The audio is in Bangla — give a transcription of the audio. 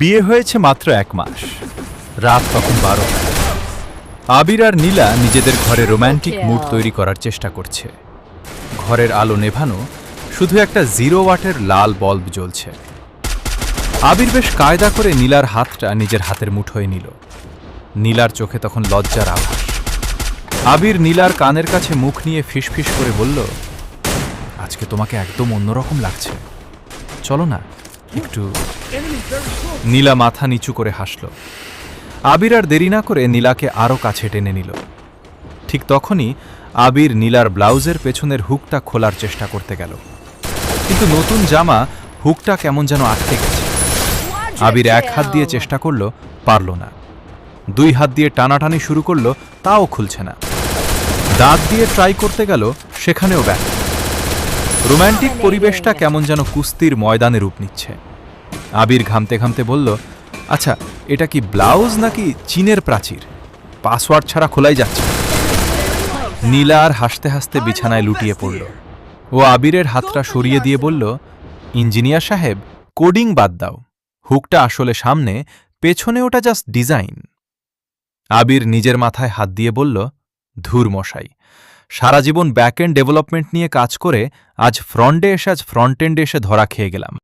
বিয়ে হয়েছে মাত্র 1 মাস। রাত তখন 12টা। আবির আর নীলা নিজেদের ঘরে রোম্যান্টিক মুড তৈরি করার চেষ্টা করছে। ঘরের আলো নেভানো, শুধু একটা 0 ওয়াটের লাল বাল্ব জ্বলছে। আবির বেশ কায়দা করে নীলার হাতটা নিজের হাতের মুঠোয় নিল। নীলার চোখে তখন লজ্জার আভাস। আবির নীলার কানের কাছে মুখ নিয়ে ফিসফিস করে বলল, আজকে তোমাকে একদম অন্যরকম লাগছে, চলো না একটু। নীলা মাথা নিচু করে হাসল। আবির আর দেরি না করে নীলাকে আরও কাছে টেনে নিল। ঠিক তখনই আবির নীলার ব্লাউজের পেছনের হুকটা খোলার চেষ্টা করতে গেল, কিন্তু নতুন জামা হুকটা কেমন যেন আটকে গেছে। আবির 1 হাত দিয়ে চেষ্টা করল, পারল না। 2 হাত দিয়ে টানাটানি শুরু করল, তাও খুলছে না। দাঁত দিয়ে ট্রাই করতে গেল, সেখানেও ব্যর্থ। রোম্যান্টিক পরিবেশটা কেমন যেন কুস্তির ময়দানে রূপ নিচ্ছে। আবির ঘামতে ঘামতে বলল, আচ্ছা এটা কি ব্লাউজ নাকি চীনের প্রাচীর? পাসওয়ার্ড ছাড়া খোলাই যাচ্ছে। নীলা আর হাসতে হাসতে বিছানায় লুটিয়ে পড়ল। ও আবিরের হাতটা সরিয়ে দিয়ে বলল, ইঞ্জিনিয়ার সাহেব, কোডিং বাদ দাও। হুকটা আসলে সামনে, পেছনে ওটা জাস্ট ডিজাইন। আবির নিজের মাথায় হাত দিয়ে বলল, ধুর মশাই, সারা জীবন ব্যাক এন্ড ডেভেলপমেন্ট নিয়ে কাজ করে আজ ফ্রন্টে এসে ধরা খেয়ে গেলাম।